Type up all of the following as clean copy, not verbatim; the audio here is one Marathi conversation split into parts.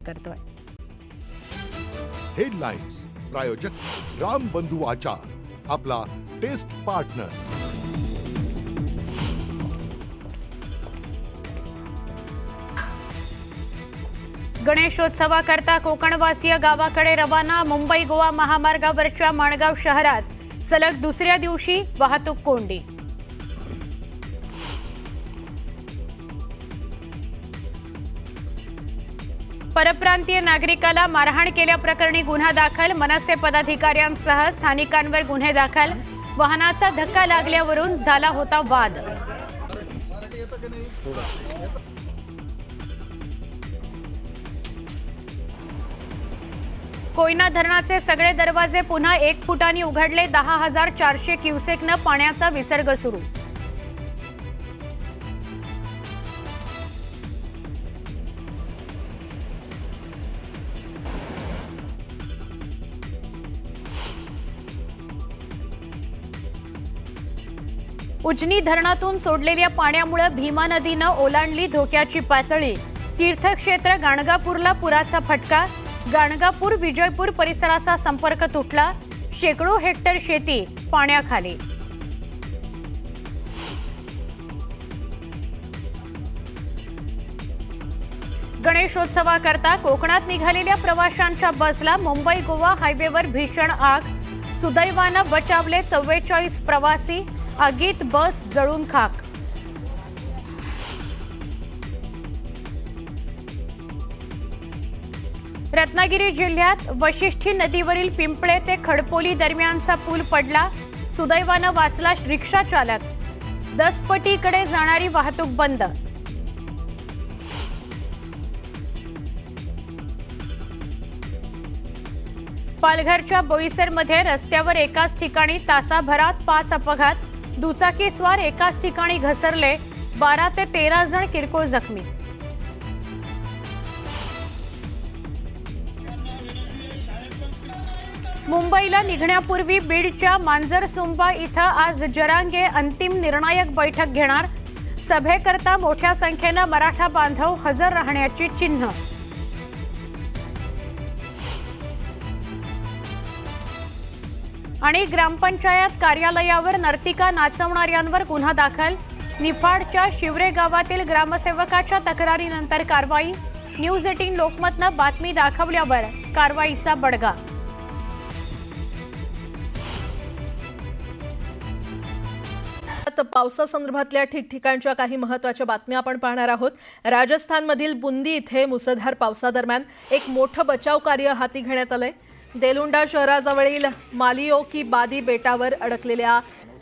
करतोय। हेडलाइन्स प्रायोजक राम बंधू आचार, आपला टेस्ट पार्टनर। गणेशोत्सवाकरता कोकणवासीय गावाकडे रवाना। मुंबई गोवा महामार्गावरच्या माणगाव शहरात सलग दुसऱ्या दिवशी वाहतूक कोंडी। परप्रांतीय नागरिकाला मारहाण केल्याप्रकरणी गुन्हा दाखल। मनसे पदाधिकाऱ्यांसह स्थानिकांवर गुन्हे दाखल। वाहनाचा धक्का लागल्यावरून झाला होता वाद। कोयना धरणाचे सगळे दरवाजे पुन्हा 1 फुटांनी उघडले। 10,400 क्युसेकनं पाण्याचा विसर्ग सुरू। उजनी धरणातून सोडलेल्या पाण्यामुळे भीमा नदीनं ओलांडली धोक्याची पातळी। तीर्थक्षेत्र गाणगापूरला पुराचा फटका। गाणगापूर विजयपूर परिसराचा संपर्क तुटला। शेकडो हेक्टर शेती पाण्याखाली। गणेशोत्सवाकरता कोकणात निघालेल्या प्रवाशांच्या बसला मुंबई गोवा हायवेवर भीषण आग। सुदैवानं बचावले 44 प्रवासी। आगीत बस जळून खाक। रत्नागिरी जिल्ह्यात वशिष्ठी नदीवरील पिंपळे ते खडपोली दरम्यानचा पूल पडला। सुदैवानं वाचला रिक्षा चालक। दसपटीकडे जाणारी वाहतूक बंद। पालघरच्या बोईसरमध्ये रस्त्यावर एकाच ठिकाणी तासाभरात 5 अपघात। दुचाकीस्वार एकाच ठिकाणी घसरले। 12 ते 13 जण किरकोळ जखमी। मुंबईला निघण्यापूर्वी बीडच्या मांजरसुंबा इथं आज जरांगे अंतिम निर्णायक बैठक घेणार। सभेकरता मोठ्या संख्येनं मराठा बांधव हजर राहण्याची चिन्ह। आणि ग्रामपंचायत कार्यालयावर नर्तिका नाचवणाऱ्यांवर गुन्हा दाखल। निफाडच्या शिवरे गावातील ग्रामसेवकाच्या तक्रारीनंतर कारवाई। न्यूज 18 लोकमतनं बातमी दाखवल्यावर कारवाईचा बडगा। पावसासंदर्भातल्या ठिकठिकाणच्या काही महत्त्वाच्या बातम्या आपण पाहणार आहोत। राजस्थानमधील बुंदी इथे मुसळधार पावसादरम्यान एक मोठं बचाव कार्य हाती घेण्यात आलंय। देलुंडा शहराजवळील मालियो की बादी बेटावर अडकलेल्या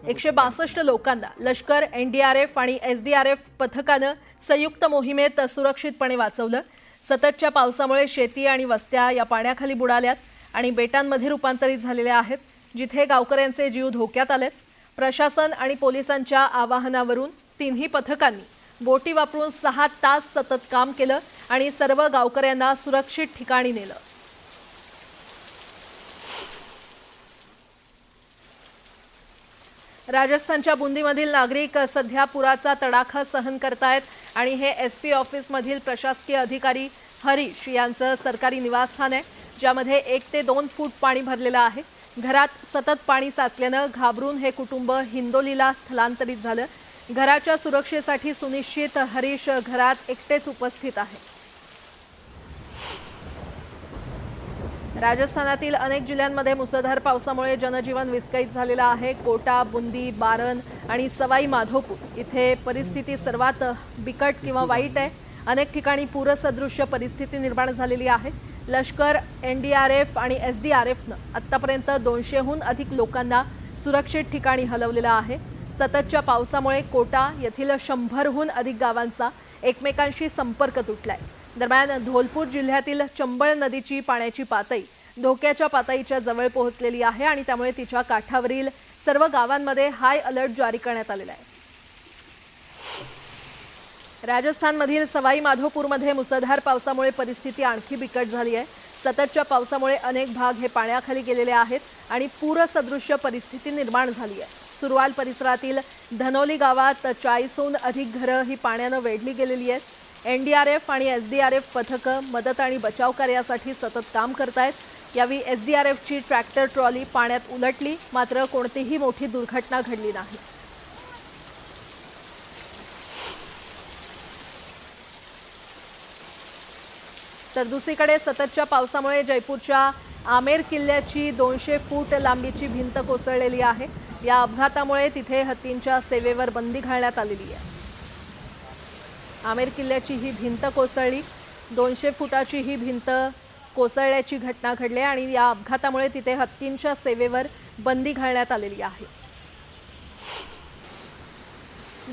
162 लोकांना लष्कर, NDRF आणि SDRF पथकानं संयुक्त मोहिमेत सुरक्षितपणे वाचवलं। सततच्या पावसामुळे शेती आणि वस्त्या या पाण्याखाली बुडाल्यात आणि बेटांमध्ये रूपांतरित झालेल्या आहेत, जिथे गावकऱ्यांचे जीव धोक्यात आलेत। प्रशासन आणि पोलिसांच्या आवाहनावरून तिन्ही पथकांनी बोटी वापरून 6 तास सतत काम केलं आणि सर्व गावकऱ्यांना सुरक्षित ठिकाणी नेलं। राजस्थानच्या बुंदीमधील नागरिक सध्या पुराचा तडाखा सहन करतायत आणि हे SP ऑफिसमधील प्रशासकीय अधिकारी हरीश यांचं सरकारी निवासस्थान आहे, ज्यामध्ये 1 ते 2 फूट पाणी भरलेलं आहे। घरात सतत पाणी साचल्यानं घाबरून हे कुटुंब हिंदोलीला स्थलांतरित झालं। घराच्या सुरक्षेसाठी सुनिश्चित हरीश घरात एकटेच उपस्थित आहे। राजस्थानातील अनेक जिल्ह्यांमध्ये मुसळधार पावसामुळे जनजीवन विस्कळीत झालेलं आहे। कोटा, बुंदी, बारन आणि सवाई माधोपूर इथे परिस्थिती सर्वात बिकट किंवा वाईट आहे। अनेक ठिकाणी पूरसदृश्य परिस्थिती निर्माण झालेली आहे। लष्कर, NDRF आणि SDRFनं आतापर्यंत 200हून अधिक लोकांना सुरक्षित ठिकाणी हलवलेलं आहे। सततच्या पावसामुळे कोटा येथील 100हून अधिक गावांचा एकमेकांशी संपर्क तुटलाय। दरम्यान धौलपूर जिल्ह्यातील चंबळ नदीची पाण्याची पातळी धोक्याच्या पातळीच्या जवळ पोहोचलेली आहे आणि त्यामुळे तिच्या काठावरील सर्व गावांमध्ये हाय अलर्ट जारी करण्यात आलेला आहे। राजस्थानमधील सवाई माधोपूरमध्ये मुसळधार पावसामुळे परिस्थिती आणखी बिकट झाली आहे। सततच्या पावसामुळे अनेक भाग हे पाण्याखाली गेलेले आहेत आणि पूरसदृश्य परिस्थिती निर्माण झाली आहे। सुरवाल परिसरातील धनोली गावात 40हून अधिक घरं ही पाण्यानं वेढली गेलेली आहेत। NDRF आणि SDRF पथकं मदत आणि बचाव कार्यासाठी सतत काम करतायत। यावेळी SDRFची ट्रॅक्टर ट्रॉली पाण्यात उलटली, मात्र कोणतीही मोठी दुर्घटना घडली नाही। तर दुसरीकडे सततच्या पावसामुळे जयपूरच्या आमेर किल्ल्याची 200 फूट लांबीची भिंत कोसळलेली आहे। या अपघातामुळे तिथे हत्तींच्या सेवेवर बंदी घालण्यात आलेली आहे। आमेर किल्ल्याची ही भिंत कोसळली, 200 फुटाची ही भिंत कोसळल्याची घटना घडली आणि या अपघातामुळे तिथे हत्तींच्या सेवेवर बंदी घालण्यात आलेली आहे।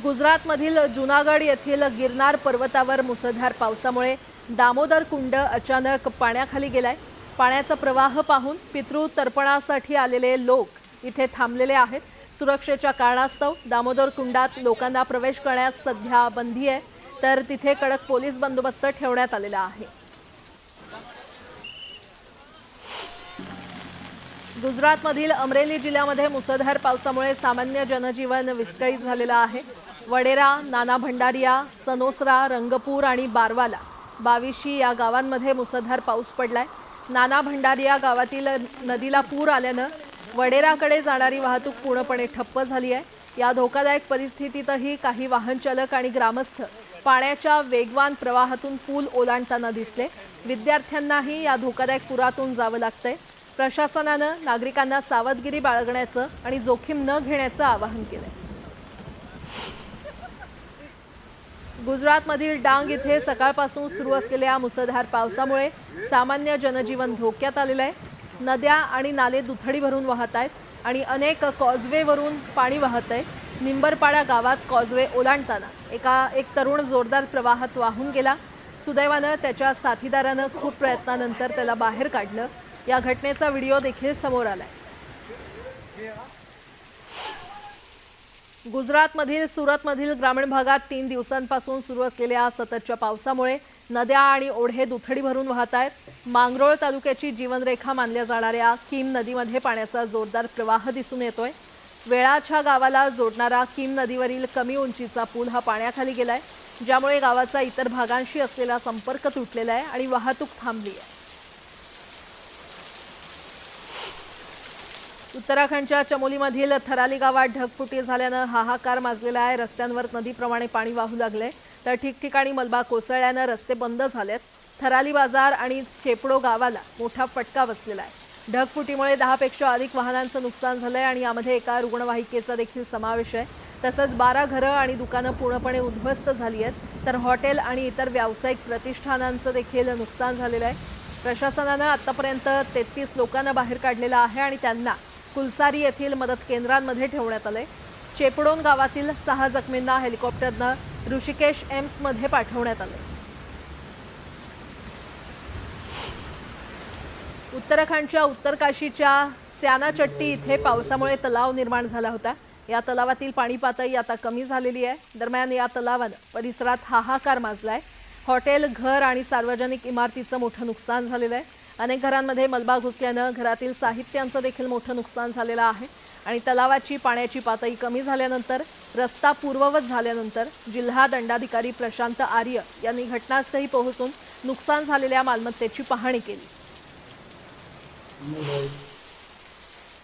गुजरातमधील जुनागड येथील गिरनार पर्वतावर मुसळधार पावसामुळे दामोदर कुंड अचानक पाण्याखाली गेलाय। पाण्याचा प्रवाह पाहून पितृ तर्पणासाठी आलेले लोक इथे थांबलेले आहेत। सुरक्षेच्या कारणास्तव दामोदर कुंडात लोकांना प्रवेश करण्यास सध्या बंदी आहे, तर तिथे कडक पोलीस बंदोबस्त ठेवण्यात आलेला आहे। गुजरातमधील अमरेली जिल्ह्यामध्ये मुसळधार पावसामुळे सामान्य जनजीवन विस्कळीत झालेलं आहे। वडेरा, नाना भंडारिया, सनोसरा, रंगपूर आणि बारवाला 22 या गावांमध्ये मुसळधार पाऊस पडलाय। नाना भंडारिया गावातील नदीला पूर आल्यानं वडेराकडे जाणारी वाहतूक पूर्णपणे ठप्प झाली आहे। या धोकादायक परिस्थितीतही काही वाहन चालक आणि ग्रामस्थ पाण्याच्या वेगवान प्रवाहातून पूल ओलांडताना दिसले। विद्यार्थ्यांनाही या धोकादायक पुरातून जावं लागतंय। प्रशासनानं नागरिकांना सावधगिरी बाळगण्याचं आणि जोखीम न घेण्याचं आवाहन केलंय। गुजरातमधील डांग इथे सकाळपासून सुरू असलेल्या मुसळधार पावसामुळे सामान्य जनजीवन धोक्यात आलेलं आहे। नद्या आणि नाले दुथडी भरून वाहत आहेत आणि अनेक कॉजवेवरून पाणी वाहत आहे। निंबरपाडा गावात कॉजवे ओलांडताना एक तरुण जोरदार प्रवाहात वाहून गेला। सुदैवानं त्याच्या साथीदारानं खूप प्रयत्नानंतर त्याला बाहेर काढलं। या घटनेचा व्हिडिओ देखील समोर आलाय। गुजरातमधील सुरतमधील ग्रामीण भागात 3 दिवसांपासून सुरू असलेल्या सततच्या पावसामुळे नद्या आणि ओढे दुथडी भरून वाहत आहेत। मांगरोळ तालुक्याची जीवनरेखा मानल्या जाणाऱ्या कीम नदीमध्ये पाण्याचा जोरदार प्रवाह दिसून येतोय। वेळाच्या गावाला जोडणारा कीम नदीवरील कमी उंचीचा पूल हा पाण्याखाली गेलाय, ज्यामुळे गावाचा इतर भागांशी असलेला संपर्क तुटलेला आहे आणि वाहतूक थांबली आहे। उत्तराखंडच्या चमोलीमधील थराली गावात ढगफुटी झाल्यानं हाहाकार माजलेला आहे। रस्त्यांवर नदीप्रमाणे पाणी वाहू लागले, तर ठिकठिकाणी मलबा कोसळल्यानं रस्ते बंद झालेत। थराली बाजार आणि चेपडो गावाला मोठा फटका बसलेला आहे। ढगफुटीमुळे 10 पेक्षा अधिक वाहनांचं नुकसान झालंय आणि यामध्ये एका रुग्णवाहिकेचा देखील समावेश आहे। तसंच 12 घरं आणि दुकानं पूर्णपणे उद्ध्वस्त झाली आहेत, तर हॉटेल आणि इतर व्यावसायिक प्रतिष्ठानांचं देखील नुकसान झालेलं आहे। प्रशासनानं आतापर्यंत 33 लोकांना बाहेर काढलेलं आहे आणि त्यांना कुलसारी येथील मदत केंद्रांमध्ये ठेवण्यात आले। चेपडोन गावातील 6 जखमींना हेलिकॉप्टरनं ऋषिकेश एम्समध्ये पाठवण्यात आले। उत्तराखंडच्या उत्तरकाशीच्या स्यानाचट्टी इथे पावसामुळे तलाव निर्माण झाला होता। या तलावातील पाणी पातळी आता कमी झालेली आहे। दरम्यान या तलावानं परिसरात हाहाकार माजलाय। हॉटेल, घर आणि सार्वजनिक इमारतीचं मोठं नुकसान झालेलं आहे। अनेक घरांमध्ये मलबा घुसल्यानं घरातील साहित्यांचं देखील मोठं नुकसान झालेलं आहे आणि तलावाची पाण्याची पातळी कमी झाल्यानंतर रस्ता पूर्ववत झाल्यानंतर जिल्हा दंडाधिकारी प्रशांत आर्य यांनी घटनास्थळी पोहोचून नुकसान झालेल्या मालमत्तेची पाहणी केली।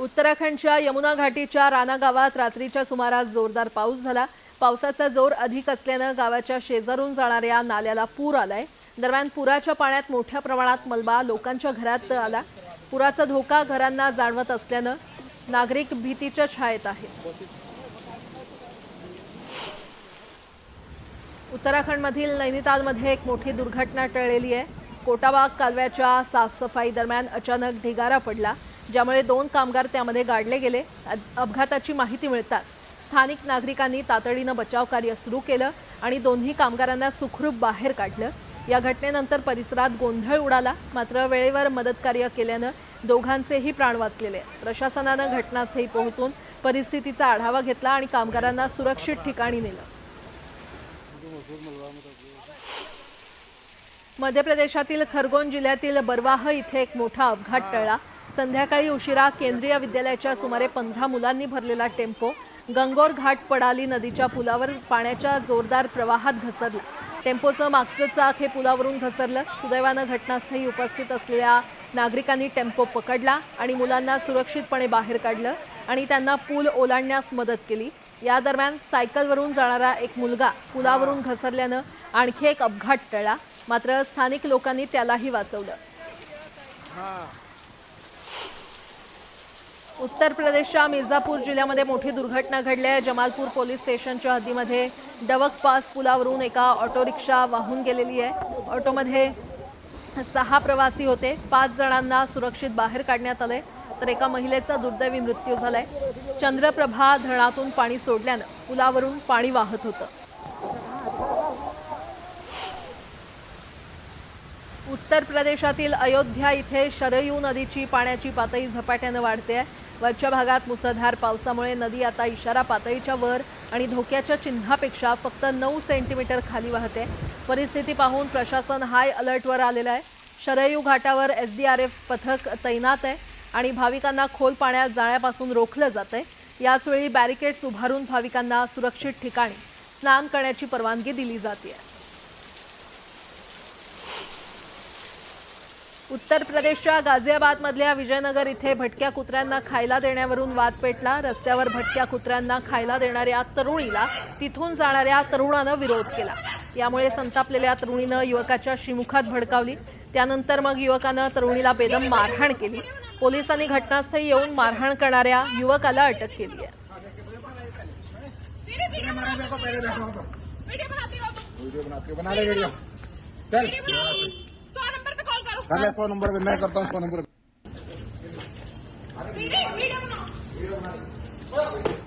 उत्तराखंडच्या यमुना घाटीच्या राणा गावात रात्रीच्या सुमारास जोरदार पाऊस झाला। पावसाचा जोर अधिक असल्यानं गावाच्या शेजारून जाणाऱ्या नाल्याला पूर आलाय। दरम्यान पुराच्या पाण्यात मोठ्या प्रमाणात मलबा लोकांच्या घरात आला। पुराचा धोका घरांना जाणवत असल्यानं नागरिक भीतीच्या छायेत आहेत। उत्तराखंडमधील नैनितालमध्ये एक मोठी दुर्घटना टळलेली आहे। कोटाबाग कालव्याच्या साफसफाई दरम्यान अचानक ढिगारा पडला, ज्यामुळे 2 कामगार त्यामध्ये गाडले गेले। अपघाताची माहिती मिळताच स्थानिक नागरिकांनी तातडीनं बचाव कार्य सुरू केलं आणि दोन्ही कामगारांना सुखरूप बाहेर काढलं। या घटनेनंतर परिसरात गोंधळ उडाला, मात्र वेळेवर मदत कार्य केल्यानं दोघांचेही प्राण वाचलेले। प्रशासनानं घटनास्थळी पोहोचून परिस्थितीचा आढावा घेतला आणि कामगारांना सुरक्षित ठिकाणी नेलं। मध्य प्रदेशातील खरगोन जिल्ह्यातील बरवाह इथे एक मोठा अपघात टळला। संध्याकाळी उशिरा केंद्रीय विद्यालयाच्या सुमारे 15 मुलांनी भरलेला टेम्पो गंगोर घाट पडाली नदीच्या पुलावर पाण्याच्या जोरदार प्रवाहात घसरला। टेम्पोचं मागचं चाक हे पुलावरून घसरलं. सुदैवानं घटनास्थळी उपस्थित असलेल्या नागरिकांनी टेम्पो पकडला आणि मुलांना सुरक्षितपणे बाहेर काढलं आणि त्यांना पूल ओलांडण्यास मदत केली. या दरम्यान सायकलवरून जाणारा एक मुलगा पुलावरून घसरल्यानं आणखी एक अपघात टळला. मात्र स्थानिक लोकांनी त्यालाही वाचवलं. उत्तर प्रदेशच्या मिर्झापूर जिल्ह्यामध्ये मोठी दुर्घटना घडली आहे. जमालपूर पोलीस स्टेशनच्या हद्दीमध्ये डवक पास पुलावरून एका ऑटो रिक्षा वाहून गेलेली आहे. ऑटोमध्ये 6 प्रवासी होते. 5 जणांना सुरक्षित बाहेर काढण्यात आले तर एका महिलेचा दुर्दैवी मृत्यू झालाय. चंद्रप्रभा धरणातून पाणी सोडल्यानं पुलावरून पाणी वाहत होतं. उत्तर प्रदेशातील अयोध्या इथे शरयू नदीची पाण्याची पातळी झपाट्यानं वाढते. वरच्या भागात मुसळधार पावसामुळे नदी आता इशारा पातळीच्या वर आणि धोक्याच्या चिन्हापेक्षा फक्त 9 सेंटीमीटर खाली वाहते. परिस्थिती पाहून प्रशासन हाय अलर्टवर आलेलं आहे. शरयू घाटावर SDRF पथक तैनात आहे आणि भाविकांना खोल पाण्यात जाण्यापासून रोखलं जातंय. याचवेळी बॅरिकेड्स उभारून भाविकांना सुरक्षित ठिकाणी स्नान करण्याची परवानगी दिली जाते. उत्तर प्रदेशच्या गाझियाबादमधल्या विजयनगर इथे भटक्या कुत्र्यांना खायला देण्यावरून वाद पेटला. रस्त्यावर भटक्या कुत्र्यांना खायला देणाऱ्या तरुणीला तिथून जाणाऱ्या तरुणानं विरोध केला. यामुळे संतापलेल्या तरुणीनं युवकाच्या श्रीमुखात भडकावली. त्यानंतर मग युवकानं तरुणीला बेदम मारहाण केली. पोलिसांनी घटनास्थळी येऊन मारहाण करणाऱ्या युवकाला अटक केली आहे. मैं 100 नंबर पे मैं करता हूँ 100 नंबर पे